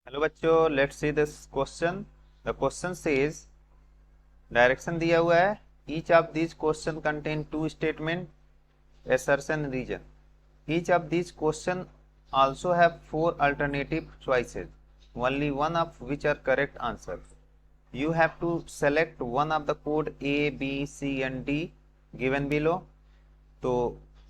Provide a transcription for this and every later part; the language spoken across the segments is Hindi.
हेलो बच्चों, let's see this question. The question says, direction दिया हुआ है। Each of this question contain two statement, assertion, region. Each of these questions also have four alternative choices, only one of which are correct answers. You have to select one of the code A, B, C and D given below. तो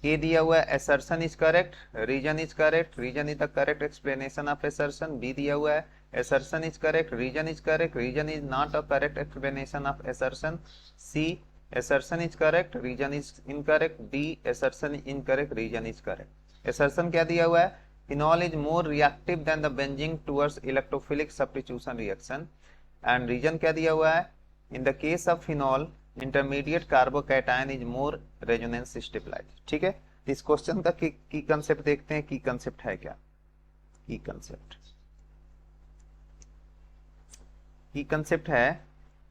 ए दिया हुआ है assertion is correct, reason is correct, reason is the correct explanation of assertion. B दिया हुआ है assertion is correct, reason is correct, reason is not a correct explanation of assertion. C assertion is correct, reason is incorrect. D assertion is incorrect, reason is correct. assertion क्या दिया हुआ है? phenol is more reactive than the benzene towards electrophilic substitution reaction. And reason क्या दिया हुआ है? In the case of phenol intermediate carbocation is more resonance stabilize. ठीक है, इस क्वेश्चन का की कंसेप्ट देखते हैं। की कंसेप्ट है क्या? की कंसेप्ट है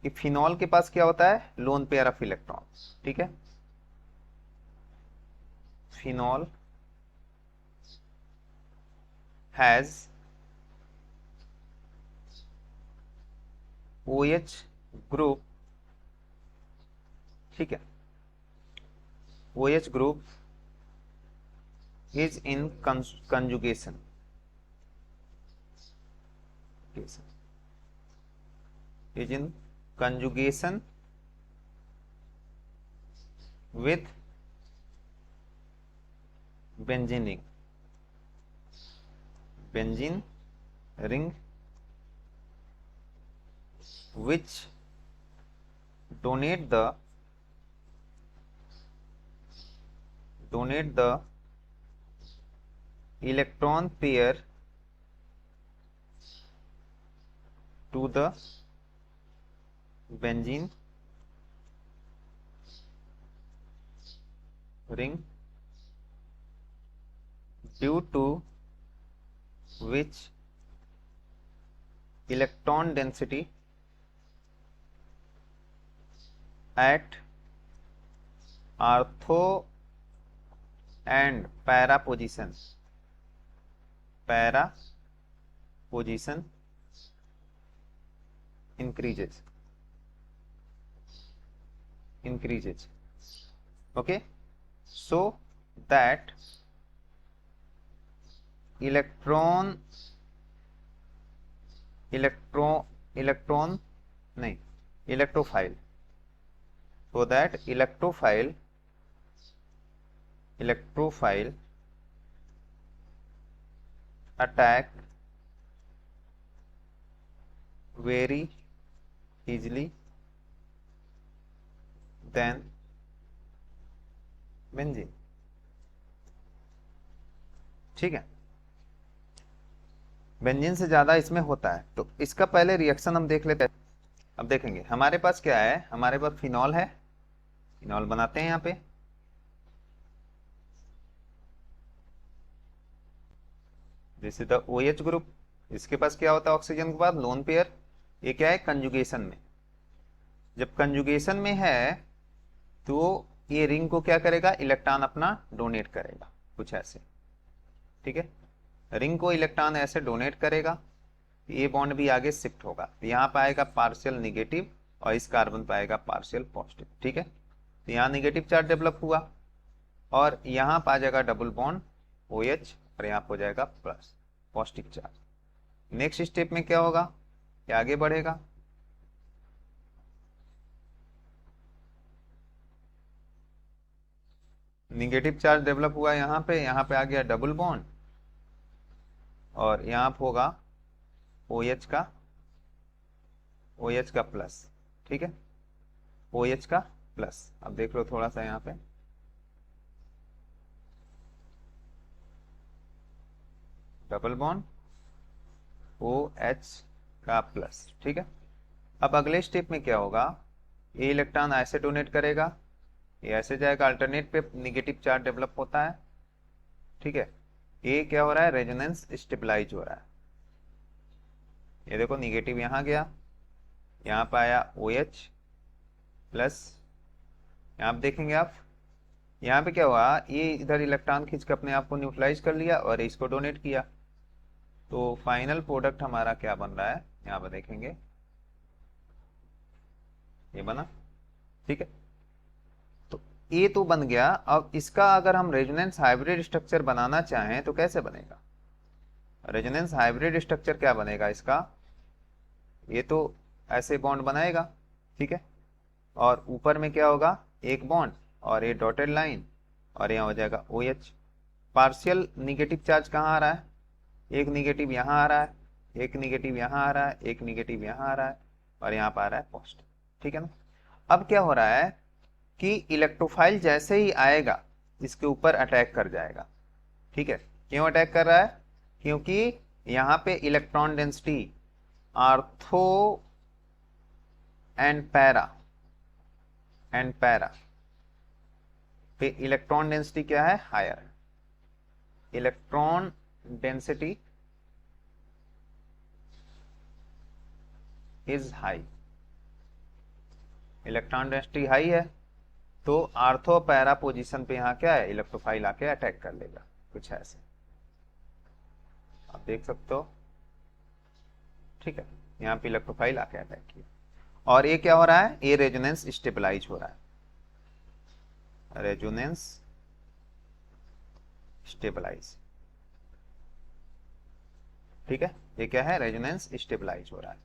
कि फिनॉल के पास क्या होता है? Lone pair of electrons. ठीक है, फिनॉल हैज OH ग्रुप। ठीक है, OH group is in conjugation is in conjugation with benzene ring which donate the electron pair to the benzene ring, due to which electron density at ortho and para position increases. Okay, so that electron नहीं, electrophile, so that electrophile attack very easily than benzene. ठीक है, बेंजीन से ज्यादा इसमें होता है। तो इसका पहले रिएक्शन हम देख लेते हैं। अब देखेंगे हमारे पास क्या है। हमारे पास फिनॉल है, फिनॉल बनाते हैं यहाँ पे। This is the OH group. इसके पास क्या होता है? ऑक्सीजन के बाद लोन पेयर। ये क्या है? कंजुगेशन में। जब कंजुगेशन में है तो ये रिंग को क्या करेगा? इलेक्ट्रॉन अपना डोनेट करेगा, कुछ ऐसे। ठीक है, रिंग को इलेक्ट्रॉन ऐसे डोनेट करेगा, ये बॉन्ड भी आगे शिफ्ट होगा। तो यहाँ पाएगा पार्शियल निगेटिव और इस कार्बन पाएगा पार्शियल पॉजिटिव। ठीक है, तो यहाँ निगेटिव चार्ज डेवलप हुआ और यहाँ पा जाएगा डबल बॉन्ड OH और यहाँ हो जाएगा plus positive charge. Next step में क्या होगा? ये आगे बढ़ेगा, निगेटिव चार्ज डेवलप हुआ यहाँ पे आ गया डबल बॉन्ड और यहाँ होगा OH का प्लस। ठीक है, OH का प्लस। अब देख लो थोड़ा सा यहाँ पे, डबल बॉन्ड OH का प्लस। ठीक है, अब अगले स्टेप में क्या होगा? ये इलेक्ट्रॉन ऐसे डोनेट करेगा, ये ऐसे जाएगा, अल्टरनेट पे निगेटिव चार्ज डेवलप होता है। ठीक है, ये क्या हो रहा है? रेजोनेंस स्टेबलाइज हो रहा है। ये देखो निगेटिव यहाँ गया, यहाँ पे आया OH प्लस। यहाँ पे देखेंगे आप, यहाँ पे क्या हुआ? ये इधर इलेक्ट्रॉन खींच के अपने आप को न्यूट्रलाइज कर लिया और इसको डोनेट किया। तो फाइनल प्रोडक्ट हमारा क्या बन रहा है यहाँ पर देखेंगे, ये बना, ठीक है। तो ये तो बन गया। अब इसका अगर हम रेजोनेंस हाइब्रिड स्ट्रक्चर बनाना चाहें तो कैसे बनेगा? रेजोनेंस हाइब्रिड स्ट्रक्चर क्या बनेगा इसका, ये तो ऐसे बॉन्ड बनाएगा, ठीक है, और ऊपर में क्या होगा, एक बॉन्ड और ये डॉटेड लाइन, और यहाँ हो जाएगा OH। पार्शियल निगेटिव चार्ज कहाँ आ रहा है, एक निगेटिव यहाँ आ रहा है, एक निगेटिव यहाँ आ रहा है, एक निगेटिव यहाँ आ रहा है, और यहाँ पर आ रहा है पॉजिटिव, ठीक है ना। अब क्या हो रहा है कि इलेक्ट्रोफाइल जैसे ही आएगा इसके ऊपर अटैक कर जाएगा, ठीक है। क्यों अटैक कर रहा है? क्योंकि यहाँ पे electron density ortho and para पे इलेक्ट्रॉन डेंसिटी क्या है, higher. Electron density is high, electron density high है, तो आर्थो पैरा पोजीशन पे यहाँ क्या है, इलेक्ट्रोफाइल आके अटैक कर लेगा, कुछ ऐसे आप देख सकते हो, ठीक है। यहाँ पे इलेक्ट्रोफाइल आके अटैक किया, और ये क्या हो रहा है, ये रेजोनेंस स्टेबलाइज हो रहा है, रेजोनेंस स्टेबलाइज, ठीक है। ये क्या है, रेजोनेंस स्टेबलाइज हो रहा है,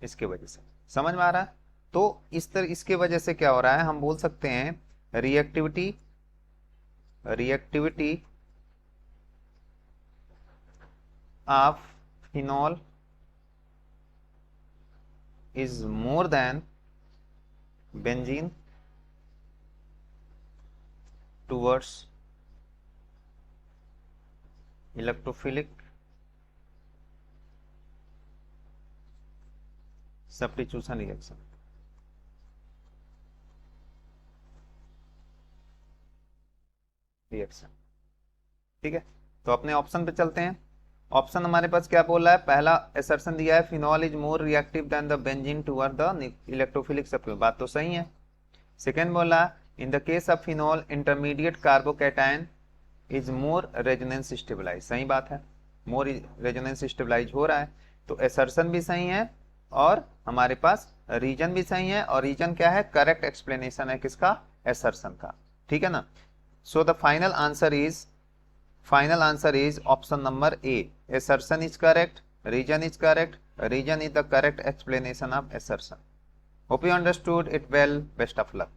इसके वजह से, समझ में आ रहा है। तो इसके वजह से क्या हो रहा है, हम बोल सकते हैं reactivity of phenol is more than benzene towards electrophilic substitution reaction। ठीक है, तो अपने ऑप्शन पे चलते हैं। ऑप्शन हमारे पास क्या बोल रहा है, पहला असर्शन दिया है phenol is more reactive than the benzene toward the electrophilic substitution, बात तो सही है। सेकेंड बोला in the case of phenol intermediate carbocation is more resonance stabilize, सही बात है, मोर रेजोनेंस स्टेबलाइज हो रहा है, तो असर्शन भी सही है और हमारे पास रीजन भी सही है, और रीजन क्या है, करेक्ट एक्सप्लेनेशन है किसका, असर्शन का, ठीक है ना। So the final answer is option number A, assertion is correct, reason is correct, reason is the correct explanation of assertion. Hope you understood it well. Best of luck.